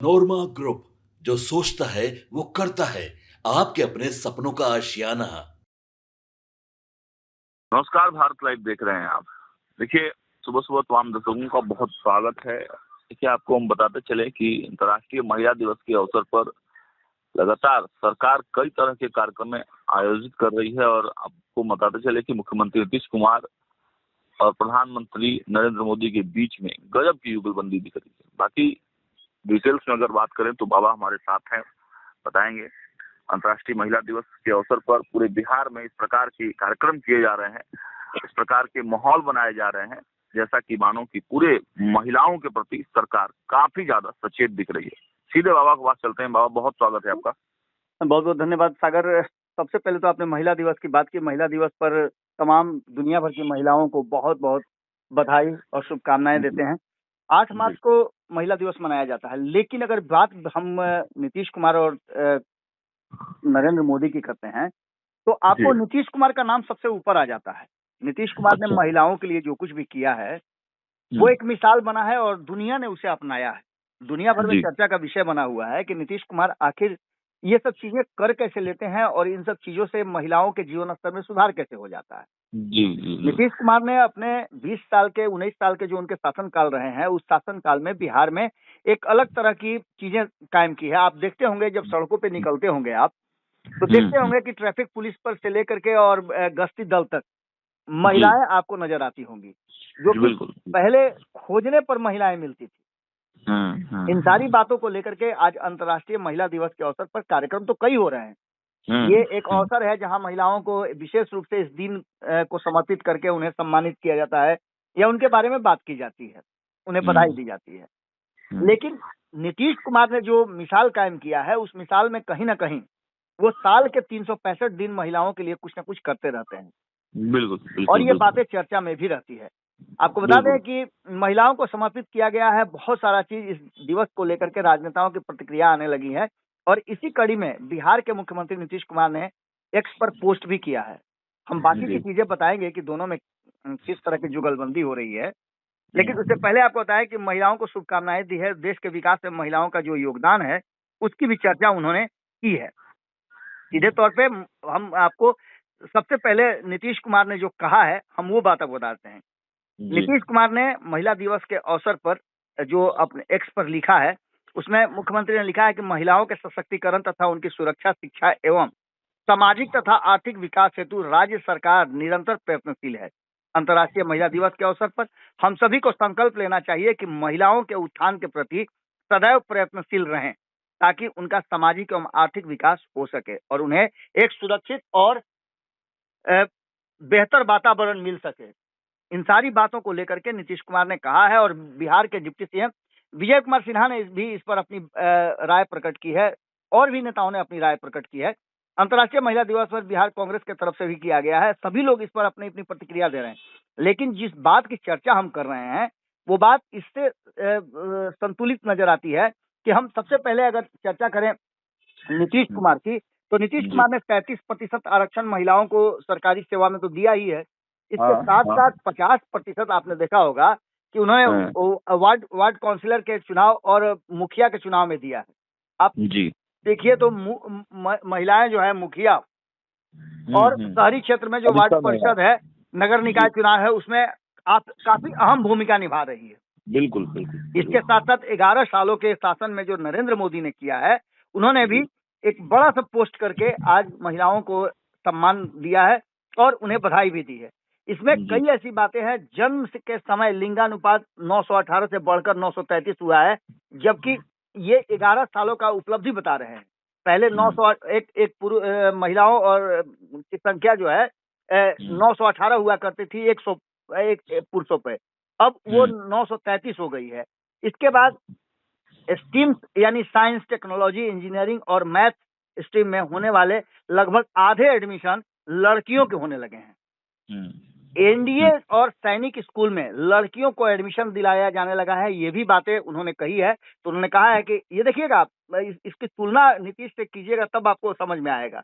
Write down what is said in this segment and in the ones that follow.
नोरमा group, जो सोचता है वो करता है। आपके अपने सपनों का आशियाना। नमस्कार, भारत लाइव देख रहे हैं आप। देखिए, सुबह सुबह तमाम दर्शकों का बहुत स्वागत है। देखिए, आपको हम बताते चले कि अंतर्राष्ट्रीय महिला दिवस के अवसर पर लगातार सरकार कई तरह के कार्यक्रम आयोजित कर रही है और आपको बताते चले कि मुख्यमंत्री नीतीश कुमार और प्रधानमंत्री नरेंद्र मोदी के बीच में गजब की जुगलबंदी दिख रही है। बाकी डिटेल्स में अगर बात करें तो बाबा हमारे साथ हैं, बताएंगे। अंतर्राष्ट्रीय महिला दिवस के अवसर पर पूरे बिहार में इस प्रकार के कार्यक्रम किए जा रहे हैं, इस प्रकार के माहौल बनाए जा रहे हैं, जैसा कि मानो कि पूरे महिलाओं के प्रति सरकार काफी ज्यादा सचेत दिख रही है। सीधे बाबा के पास चलते हैं। बाबा, बहुत स्वागत है आपका। बहुत बहुत धन्यवाद सागर। सबसे पहले तो आपने महिला दिवस की बात की। महिला दिवस पर तमाम दुनिया भर की महिलाओं को बहुत बहुत बधाई और शुभकामनाएं देते हैं। 8 मार्च को महिला दिवस मनाया जाता है, लेकिन अगर बात हम नीतीश कुमार और नरेंद्र मोदी की करते हैं तो आपको नीतीश कुमार का नाम सबसे ऊपर आ जाता है। नीतीश कुमार ने महिलाओं के लिए जो कुछ भी किया है वो एक मिसाल बना है और दुनिया ने उसे अपनाया है। दुनिया भर में चर्चा का विषय बना हुआ है कि नीतीश कुमार आखिर ये सब चीजें कर कैसे लेते हैं और इन सब चीजों से महिलाओं के जीवन स्तर में सुधार कैसे हो जाता है। नीतीश कुमार ने अपने 19 साल के जो उनके शासनकाल रहे हैं, उस शासनकाल में बिहार में एक अलग तरह की चीजें कायम की है। आप देखते होंगे, जब सड़कों पे निकलते होंगे आप तो देखते होंगे कि ट्रैफिक पुलिस पर से लेकर के और गश्ती दल तक महिलाएं आपको नजर आती होंगी, जो कि पहले खोजने पर महिलाएं मिलती थी। इन सारी बातों को लेकर के आज अंतर्राष्ट्रीय महिला दिवस के अवसर पर कार्यक्रम तो कई हो रहे हैं। ये एक अवसर है जहां महिलाओं को विशेष रूप से इस दिन को समर्पित करके उन्हें सम्मानित किया जाता है या उनके बारे में बात की जाती है, उन्हें बधाई दी जाती है। लेकिन नीतीश कुमार ने जो मिसाल कायम किया है, उस मिसाल में कहीं ना कहीं वो साल के 365 दिन महिलाओं के लिए कुछ ना कुछ करते रहते हैं। बिल्कुल। और ये बातें चर्चा में भी रहती है। आपको बता दें कि महिलाओं को समर्पित किया गया है बहुत सारा चीज। इस दिवस को लेकर के राजनेताओं की प्रतिक्रिया आने लगी है और इसी कड़ी में बिहार के मुख्यमंत्री नीतीश कुमार ने एक्स पर पोस्ट भी किया है। हम बाकी की चीजें बताएंगे कि दोनों में किस तरह की जुगलबंदी हो रही है, लेकिन उससे पहले आपको बताया कि महिलाओं को शुभकामनाएं दी है। देश के विकास में महिलाओं का जो योगदान है उसकी भी चर्चा उन्होंने की है। सीधे तौर पे हम आपको सबसे पहले नीतीश कुमार ने जो कहा है हम वो बात अब बताते हैं। नीतीश कुमार ने महिला दिवस के अवसर पर जो अपने एक्स पर लिखा है, उसमें मुख्यमंत्री ने लिखा है कि महिलाओं के सशक्तिकरण तथा उनकी सुरक्षा, शिक्षा एवं सामाजिक तथा आर्थिक विकास हेतु राज्य सरकार निरंतर प्रयत्नशील है। अंतर्राष्ट्रीय महिला दिवस के अवसर पर हम सभी को संकल्प लेना चाहिए कि महिलाओं के उत्थान के प्रति सदैव प्रयत्नशील रहें, ताकि उनका सामाजिक एवं आर्थिक विकास हो सके और उन्हें एक सुरक्षित और बेहतर वातावरण मिल सके। इन सारी बातों को लेकर के नीतीश कुमार ने कहा है और बिहार के डिप्टी सीएम विजय कुमार सिन्हा ने भी इस पर अपनी राय प्रकट की है और भी नेताओं ने अपनी राय प्रकट की है। अंतर्राष्ट्रीय महिला दिवस पर बिहार कांग्रेस की तरफ से भी किया गया है। सभी लोग इस पर अपनी अपनी प्रतिक्रिया दे रहे हैं, लेकिन जिस बात की चर्चा हम कर रहे हैं वो बात इससे संतुलित नजर आती है कि हम सबसे पहले अगर चर्चा करें नीतीश कुमार की, तो नीतीश कुमार ने 35% आरक्षण महिलाओं को सरकारी सेवा में तो दिया ही है। इसके साथ साथ 50% आपने देखा होगा कि उन्होंने वार्ड काउंसिलर के चुनाव और मुखिया के चुनाव में दिया है। आप देखिए तो महिलाएं जो है मुखिया और शहरी क्षेत्र में जो वार्ड परिषद है, नगर निकाय चुनाव है, उसमें आप काफी अहम भूमिका निभा रही है। बिल्कुल। इसके साथ साथ 11 सालों के शासन में जो नरेंद्र मोदी ने किया है, उन्होंने भी एक बड़ा सा पोस्ट करके आज महिलाओं को सम्मान दिया है और उन्हें बधाई भी दी है। इसमें कई ऐसी बातें हैं। जन्म के समय लिंगानुपात 918 से बढ़कर 933 हुआ है, जबकि ये 11 सालों का उपलब्धि बता रहे हैं। पहले 901 महिलाओं और की संख्या जो है 918 हुआ करती थी 101 पुरुषों पे, अब वो 933 हो गई है। इसके बाद स्ट्रीम्स यानी साइंस, टेक्नोलॉजी, इंजीनियरिंग और मैथ स्ट्रीम में होने वाले लगभग आधे एडमिशन लड़कियों के होने लगे हैं। एनडीए और सैनिक स्कूल में लड़कियों को एडमिशन दिलाया जाने लगा है। ये भी बातें उन्होंने कही है। तो उन्होंने कहा है कि ये देखिएगा आप, इसकी तुलना नीतीश से कीजिएगा तब आपको समझ में आएगा।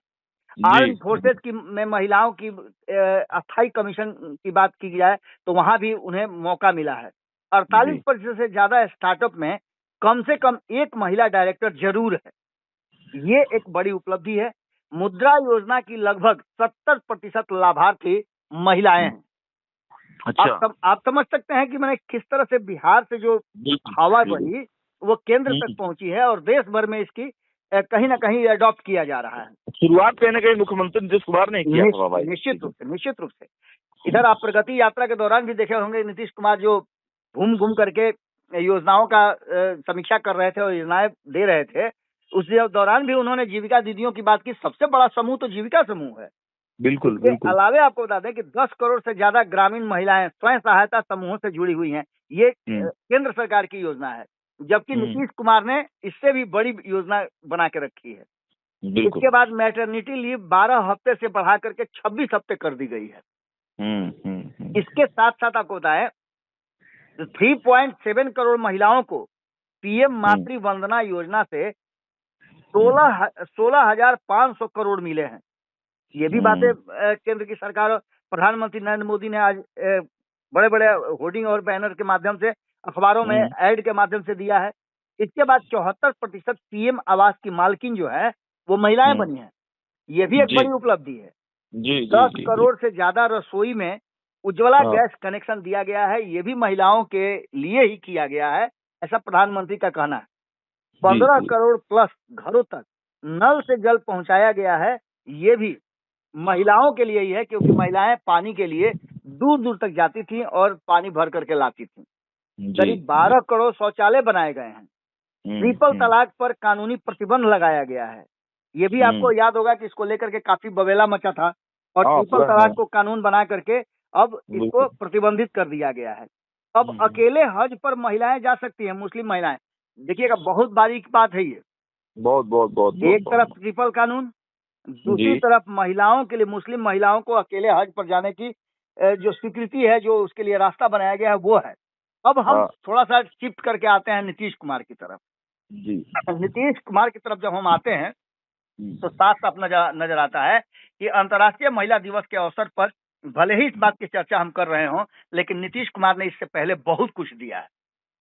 आर्म फोर्सेज की में महिलाओं की अस्थायी कमीशन की बात की जाए तो वहां भी उन्हें मौका मिला है। 48% से ज्यादा स्टार्टअप में कम से कम एक महिला डायरेक्टर जरूर है। ये एक बड़ी उपलब्धि है। मुद्रा योजना की लगभग 70% लाभार्थी महिलाएं हैं। अच्छा। आप समझ सकते हैं कि मैंने किस तरह से बिहार से जो बिल्कुल, हवा बिल्कुल। बही वो केंद्र तक पहुंची है और देश भर में इसकी कहीं ना कहीं अडॉप्ट किया जा रहा है। शुरुआत कहीं ना कहीं मुख्यमंत्री नीतीश कुमार ने किया था भाई। निश्चित रूप से। इधर आप प्रगति यात्रा के दौरान भी देखे होंगे नीतीश कुमार जो घूम घूम करके योजनाओं का समीक्षा कर रहे थे और योजनाएं दे रहे थे। उस दौरान भी उन्होंने जीविका दीदियों की बात की। सबसे बड़ा समूह तो जीविका समूह है। बिल्कुल, इसके बिल्कुल। अलावे आपको बता दें कि 10 करोड़ से ज्यादा ग्रामीण महिलाएं स्वयं सहायता समूहों से जुड़ी हुई हैं। ये केंद्र सरकार की योजना है, जबकि नीतीश कुमार ने इससे भी बड़ी योजना बना के रखी है। इसके बाद मैटरनिटी लीव 12 हफ्ते से बढ़ा करके 26 हफ्ते कर दी गई है। इसके साथ साथ आपको बताएं 3.7 करोड़ महिलाओं को पीएम मातृ वंदना योजना से 16,500 करोड़ मिले हैं। ये भी बातें केंद्र की सरकार और प्रधानमंत्री नरेंद्र मोदी ने आज बड़े बड़े होर्डिंग और बैनर के माध्यम से अखबारों में ऐड के माध्यम से दिया है। इसके बाद 74% पीएम आवास की मालकिन जो है वो महिलाएं बनी हैं। ये भी एक बड़ी उपलब्धि है। 10 करोड़ से ज्यादा रसोई में उज्ज्वला गैस कनेक्शन दिया गया है। ये भी महिलाओं के लिए ही किया गया है, ऐसा प्रधानमंत्री का कहना है। 15 करोड़ प्लस घरों तक नल से जल पहुंचाया गया है। ये भी महिलाओं के लिए ही है, क्योंकि महिलाएं पानी के लिए दूर दूर तक जाती थी और पानी भर करके लाती थी। करीब 12 करोड़ शौचालय बनाए गए हैं। ट्रिपल तलाक पर कानूनी प्रतिबंध लगाया गया है। ये भी आपको याद होगा कि इसको लेकर के काफी बवेला मचा था और ट्रिपल तलाक को कानून बना करके अब इसको प्रतिबंधित कर दिया गया है। अब अकेले हज पर महिलाएं जा सकती हैं, मुस्लिम महिलाएं। देखिएगा, बहुत बारीक बात है ये। बहुत एक तरफ ट्रिपल कानून, दूसरी तरफ महिलाओं के लिए, मुस्लिम महिलाओं को अकेले हज पर जाने की जो स्वीकृति है, जो उसके लिए रास्ता बनाया गया है, वो है। अब हम थोड़ा सा शिफ्ट करके आते हैं नीतीश कुमार की तरफ। नीतीश कुमार की तरफ जब हम आते हैं तो साफ साफ नजर आता है कि अंतर्राष्ट्रीय महिला दिवस के अवसर पर भले ही इस बात की चर्चा हम कर रहे हों, लेकिन नीतीश कुमार ने इससे पहले बहुत कुछ दिया है।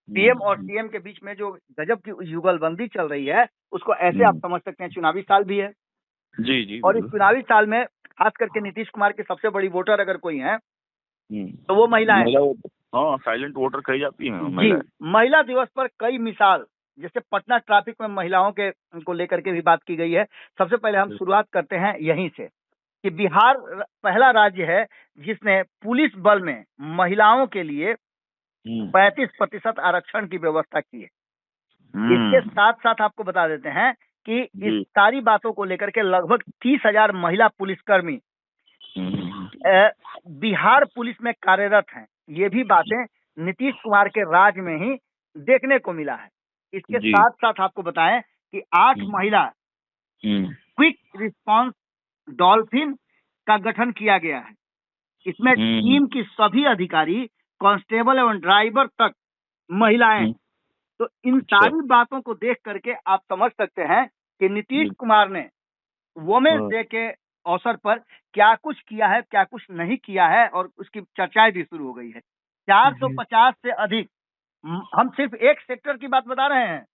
पीएम और सीएम के बीच में जो गजब की युगलबंदी चल रही है, उसको ऐसे आप समझ सकते हैं, चुनावी साल भी है। जी। और इस चुनावी साल में खास करके नीतीश कुमार की सबसे बड़ी वोटर अगर कोई है तो वो महिलाएं। साइलेंट वोटर कही जाती है जी। महिला दिवस पर कई मिसाल, जैसे पटना ट्रैफिक में महिलाओं के को लेकर के भी बात की गई है। सबसे पहले हम शुरुआत करते हैं यहीं से कि बिहार पहला राज्य है जिसने पुलिस बल में महिलाओं के लिए 35% आरक्षण की व्यवस्था की है। इसके साथ साथ आपको बता देते हैं कि इस सारी बातों को लेकर के लगभग 30,000 महिला पुलिसकर्मी बिहार पुलिस में कार्यरत हैं। ये भी बातें नीतीश कुमार के राज में ही देखने को मिला है। इसके साथ साथ आपको बताएं कि 8 महिला क्विक रिस्पांस डॉल्फिन का गठन किया गया है। इसमें टीम की सभी अधिकारी, कांस्टेबल एवं ड्राइवर तक महिलाएं। तो इन सारी बातों को देख करके आप समझ सकते हैं कि नीतीश कुमार ने वुमेन्स डे के अवसर पर क्या कुछ किया है, क्या कुछ नहीं किया है, और उसकी चर्चाएं भी शुरू हो गई है। 450 से अधिक, हम सिर्फ एक सेक्टर की बात बता रहे हैं।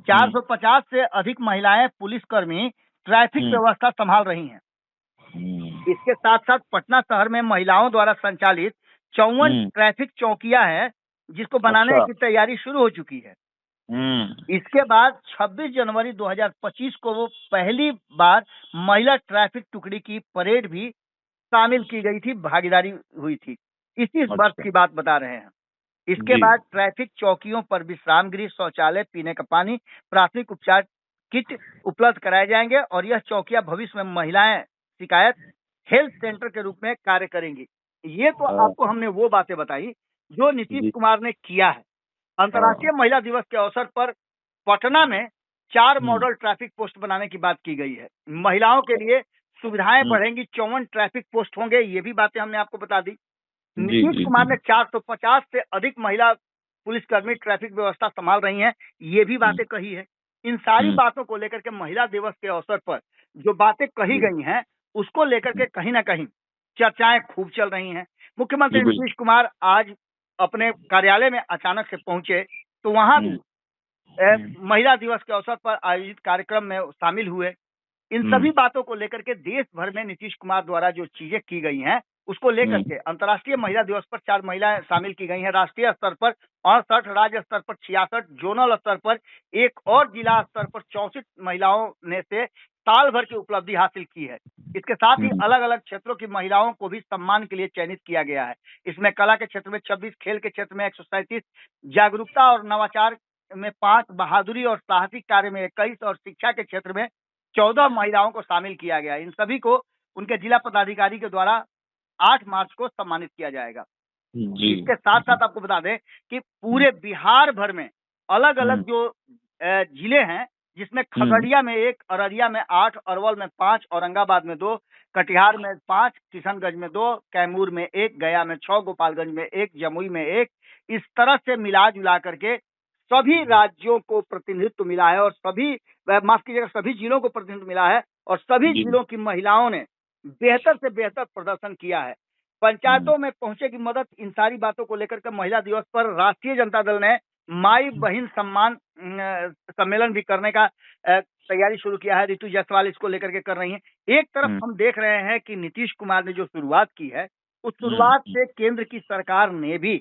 450 से अधिक महिलाएं पुलिसकर्मी ट्रैफिक व्यवस्था संभाल रही हैं। इसके साथ साथ पटना शहर में महिलाओं द्वारा संचालित 54 ट्रैफिक चौकियां हैं, जिसको बनाने की तैयारी शुरू हो चुकी है। इसके बाद 26 जनवरी 2025 को वो पहली बार महिला ट्रैफिक टुकड़ी की परेड भी शामिल की गई थी, भागीदारी हुई थी। इसी वर्ष की बात बता रहे हैं। इसके बाद ट्रैफिक चौकियों पर विश्राम गृह, शौचालय, पीने का पानी, प्राथमिक उपचार किट उपलब्ध कराए जाएंगे और यह चौकियां भविष्य में महिलाएं शिकायत हेल्थ सेंटर के रूप में कार्य करेंगी। ये तो आपको हमने वो बातें बताई जो नीतीश कुमार ने किया है। अंतर्राष्ट्रीय महिला दिवस के अवसर पर पटना में 4 मॉडल ट्रैफिक पोस्ट बनाने की बात की गई है। महिलाओं के लिए सुविधाएं बढ़ेंगी, 54 ट्रैफिक पोस्ट होंगे। ये भी बातें हमने आपको बता दी। नीतीश कुमार ने 450 से अधिक महिला पुलिसकर्मी ट्रैफिक व्यवस्था संभाल रही हैं, ये भी बातें कही है। इन सारी बातों को लेकर के महिला दिवस के अवसर पर जो बातें कही गई हैं, उसको लेकर के कहीं ना कहीं चर्चाएं खूब चल रही हैं। मुख्यमंत्री नीतीश कुमार आज अपने कार्यालय में अचानक से पहुंचे तो वहां भी महिला दिवस के अवसर पर आयोजित कार्यक्रम में शामिल हुए। इन सभी बातों को लेकर के देश भर में नीतीश कुमार द्वारा जो चीजें की गई हैं उसको लेकर के अंतर्राष्ट्रीय महिला दिवस पर 4 महिलाएं शामिल की गई हैं। राष्ट्रीय स्तर पर 68, राज्य स्तर पर 66, जोनल स्तर पर 1 और जिला स्तर पर 64 महिलाओं ने से साल भर की उपलब्धि हासिल की है। इसके साथ ही अलग अलग क्षेत्रों की महिलाओं को भी सम्मान के लिए चयनित किया गया है। इसमें कला के क्षेत्र में 26, खेल के क्षेत्र में 137, जागरूकता और नवाचार में 5, बहादुरी और साहसिक कार्य में 21 और शिक्षा के क्षेत्र में 14 महिलाओं को शामिल किया गया। इन सभी को उनके जिला पदाधिकारी के द्वारा 8 मार्च को सम्मानित किया जाएगा। इसके साथ साथ आपको बता दें कि पूरे बिहार भर में अलग अलग जो जिले हैं, जिसमें खगड़िया में 1, अररिया में 8, अरवल में 5, औरंगाबाद में 2, कटिहार में 5, किशनगंज में 2, कैमूर में 1, गया में 6, गोपालगंज में 1, जमुई में 1, इस तरह से मिला जुला करके सभी राज्यों को प्रतिनिधित्व मिला है और सभी जिलों को प्रतिनिधित्व मिला है और सभी जिलों की महिलाओं ने बेहतर से बेहतर प्रदर्शन किया है। पंचायतों में पहुंचे की मदद, इन सारी बातों को लेकर के महिला दिवस पर राष्ट्रीय जनता दल ने माई बहन सम्मान सम्मेलन भी करने का तैयारी शुरू किया है। ऋतु जायसवाल इसको लेकर के कर रही हैं। एक तरफ हम देख रहे हैं कि नीतीश कुमार ने जो शुरुआत की है उस शुरुआत से केंद्र की सरकार ने भी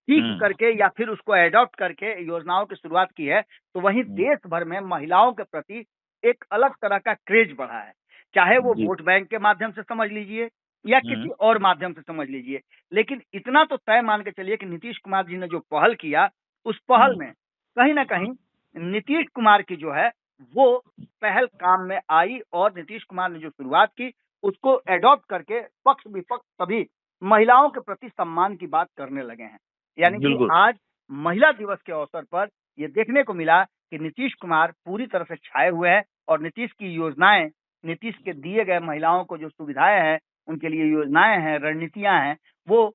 सीख करके या फिर उसको एडॉप्ट करके योजनाओं की शुरुआत की है, तो वहीं देश भर में महिलाओं के प्रति एक अलग तरह का क्रेज बढ़ा है। चाहे वो वोट बैंक के माध्यम से समझ लीजिए या किसी और माध्यम से समझ लीजिए, लेकिन इतना तो तय मान के चलिए कि नीतीश कुमार जी ने जो पहल किया उस पहल में कहीं ना कहीं नीतीश कुमार की जो है वो पहल काम में आई और नीतीश कुमार ने जो शुरुआत की उसको एडॉप्ट करके पक्ष विपक्ष सभी महिलाओं के प्रति सम्मान की बात करने लगे हैं। यानी कि आज महिला दिवस के अवसर पर यह देखने को मिला कि नीतीश कुमार पूरी तरह से छाए हुए हैं और नीतीश की योजनाएं, नीतीश के दिए गए महिलाओं को जो सुविधाएं हैं, उनके लिए योजनाएं हैं, रणनीतियां हैं, वो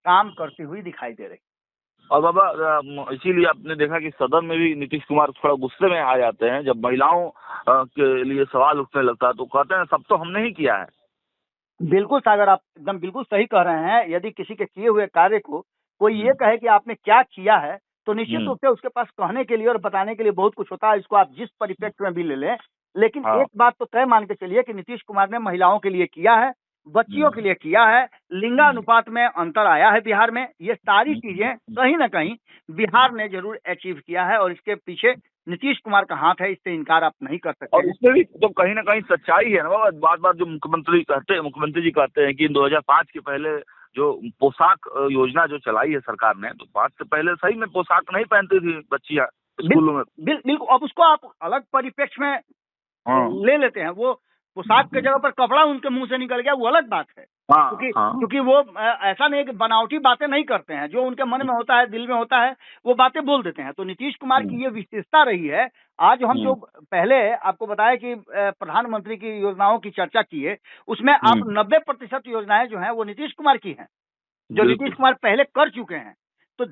काम करती हुई दिखाई दे रही। और बाबा, इसीलिए आपने देखा कि सदन में भी नीतीश कुमार थोड़ा गुस्से में आ जाते हैं जब महिलाओं के लिए सवाल उठने लगता है, तो कहते हैं सब तो हमने ही किया है। बिल्कुल सागर, आप एकदम बिल्कुल सही कह रहे हैं। यदि किसी के किए हुए कार्य को कोई ये कहे कि आपने क्या किया है, तो निश्चित रूप से उसके पास कहने के लिए और बताने के लिए बहुत कुछ होता है। इसको आप जिस परिप्रेक्ष्य में भी ले लें, लेकिन एक बात तो तय मान के चलिए कि नीतीश कुमार ने महिलाओं के लिए किया है, बच्चियों के लिए किया है, लिंगानुपात में अंतर आया है बिहार में। ये सारी चीजें कहीं ना कहीं बिहार ने जरूर अचीव किया है और इसके पीछे नीतीश कुमार का हाथ है, इससे इनकार आप नहीं कर सकते। और इसमें भी तो कहीं ना कहीं सच्चाई है ना बाबा। बार बार जो मुख्यमंत्री जी कहते हैं कि 2005 के पहले जो पोशाक योजना जो चलाई है सरकार ने, तो 5 से पहले सही में पोशाक नहीं पहनती थी बच्चियां स्कूलों में। बिल्कुल। अब उसको आप अलग परिप्रेक्ष्य में ले लेते हैं, वो पोशाक के जगह पर कपड़ा उनके मुंह से निकल गया, वो अलग बात है। क्योंकि वो ऐसा नहीं कि बनावटी बातें नहीं करते हैं, जो उनके मन में होता है, दिल में होता है, वो बातें बोल देते हैं। तो नीतीश कुमार की ये विशेषता रही है। आज हम जो पहले आपको बताया कि प्रधानमंत्री की योजनाओं की चर्चा की है, उसमें आप 90% योजनाएं जो हैं वो नीतीश कुमार की हैं, जो नीतीश कुमार पहले कर चुके हैं। तो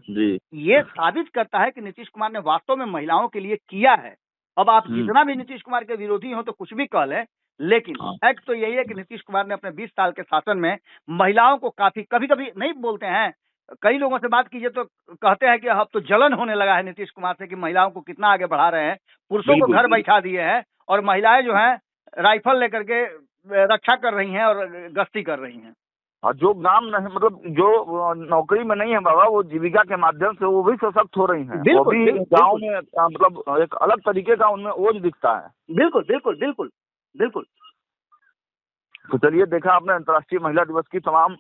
ये साबित करता है कि नीतीश कुमार ने वास्तव में महिलाओं के लिए किया है। अब आप जितना भी नीतीश कुमार के विरोधी हो तो कुछ भी कह लें, लेकिन फैक्ट तो यही है कि नीतीश कुमार ने अपने 20 साल के शासन में महिलाओं को काफी, कभी कभी नहीं बोलते हैं, कई लोगों से बात कीजिए तो कहते हैं कि अब तो जलन होने लगा है नीतीश कुमार से कि महिलाओं को कितना आगे बढ़ा रहे हैं, पुरुषों को घर बैठा दिए हैं और महिलाएं जो हैं राइफल लेकर के रक्षा कर रही हैं और गश्ती कर रही हैं। और जो नाम नहीं, मतलब जो नौकरी में नहीं है बाबा, वो जीविका के माध्यम से वो भी सशक्त हो रही हैं। वो भी गांव में मतलब एक अलग तरीके का उनमें ओज दिखता है। बिल्कुल बिल्कुल बिल्कुल बिल्कुल। तो चलिए, देखा आपने अंतर्राष्ट्रीय महिला दिवस की तमाम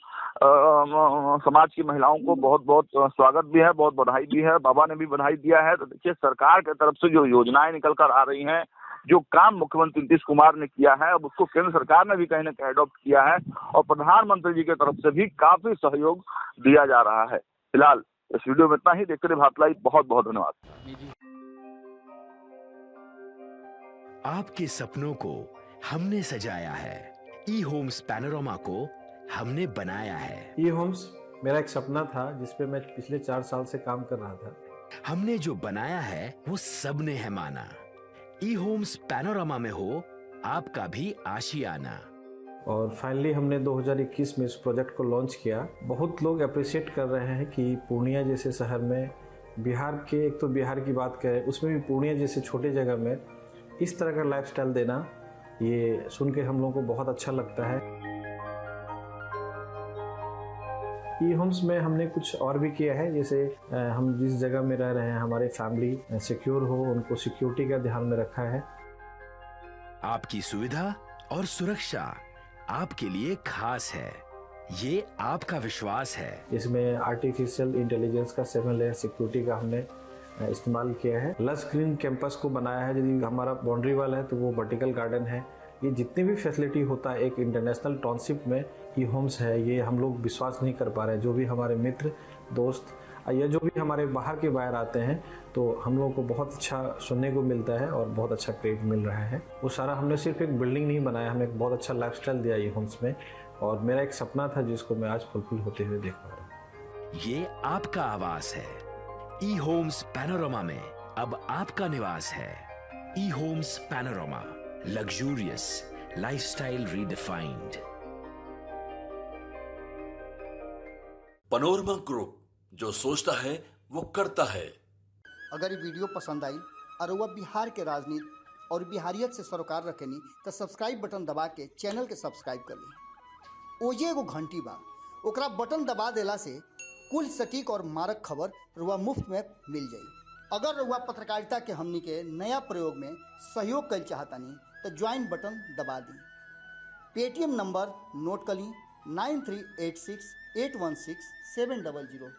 समाज की महिलाओं को बहुत बहुत स्वागत भी है, बहुत बधाई भी है। बाबा ने भी बधाई दिया है। तो देखिए, सरकार की तरफ से जो योजनाएं निकल कर आ रही हैं, जो काम मुख्यमंत्री नीतीश कुमार ने किया है, अब उसको केंद्र सरकार ने भी कहीं ना कहीं अडॉप्ट किया है और प्रधानमंत्री जी की तरफ से भी काफी सहयोग दिया जा रहा है। फिलहाल इस वीडियो में इतना ही। देखते रहिए भारत लाइव। बहुत बहुत धन्यवाद। आपके सपनों को हमने सजाया है, ई होम्स पैनोरामा को हमने बनाया है। ई होम्स मेरा एक सपना था जिसपे मैं पिछले 4 साल से काम कर रहा था। हमने जो बनाया है वो सबने है माना। ई होम्स पैनोरामा में हो आपका भी आशियाना। और फाइनली हमने 2021 में इस प्रोजेक्ट को लॉन्च किया। बहुत लोग अप्रिशिएट कर रहे हैं कि पूर्णिया जैसे शहर में बिहार के, एक तो बिहार की बात करें, उसमें भी पूर्णिया जैसे छोटे जगह में इस तरह का लाइफस्टाइल देना, ये सुन के हम लोगों को बहुत अच्छा लगता है। ई होम्स में हमने कुछ और भी किया है, जैसे हम जिस जगह में रह रहे हैं हमारे फैमिली सिक्योर हो, उनको सिक्योरिटी का ध्यान में रखा है। आपकी सुविधा और सुरक्षा आपके लिए खास है, ये आपका विश्वास है। इसमें आर्टिफिशियल इंटेलिजेंस का 7 लेयर सिक्योरिटी का हमने इस्तेमाल किया है। लस ग्रीन कैंपस को बनाया है, यदि हमारा बाउंड्री वाल है तो वो वर्टिकल गार्डन है। ये जितनी भी फैसिलिटी होता है एक इंटरनेशनल टाउनशिप में, ई होम्स है, ये हम लोग विश्वास नहीं कर पा रहे हैं। जो भी हमारे मित्र दोस्त या जो भी हमारे बाहर के बाहर आते हैं तो हम लोगों को बहुत अच्छा सुनने को मिलता है और बहुत अच्छा क्रेडिट मिल रहा है। वो सारा हमने सिर्फ एक बिल्डिंग नहीं बनाया, हमें एक बहुत अच्छा लाइफस्टाइल दिया ई होम्स में, और मेरा एक सपना था जिसको मैं आज फुलफिल होते हुए देख पा रहा हूँ। ये आपका आवास है। ई होम्स पैनोरामा में अब आपका निवास है। E Homes Panorama, luxurious lifestyle redefined. Panorama group, जो सोचता है वो करता है। अगर ये वीडियो पसंद आई और वह बिहार के राजनीति और बिहारियत से सरोकार रखेनी तो सब्सक्राइब बटन दबा के चैनल के सब्सक्राइब कर ली। ओजे एगो घंटी बा, ओकरा बटन दबा देला से कुल सटीक और मारक खबर रुआ मुफ्त में मिल जाई। अगर रुआ पत्रकारिता के हमनी के नया प्रयोग में सहयोग कर चाहतानी तो ज्वाइन बटन दबा दी। पेटीएम नंबर नोट कर ली 9386816700।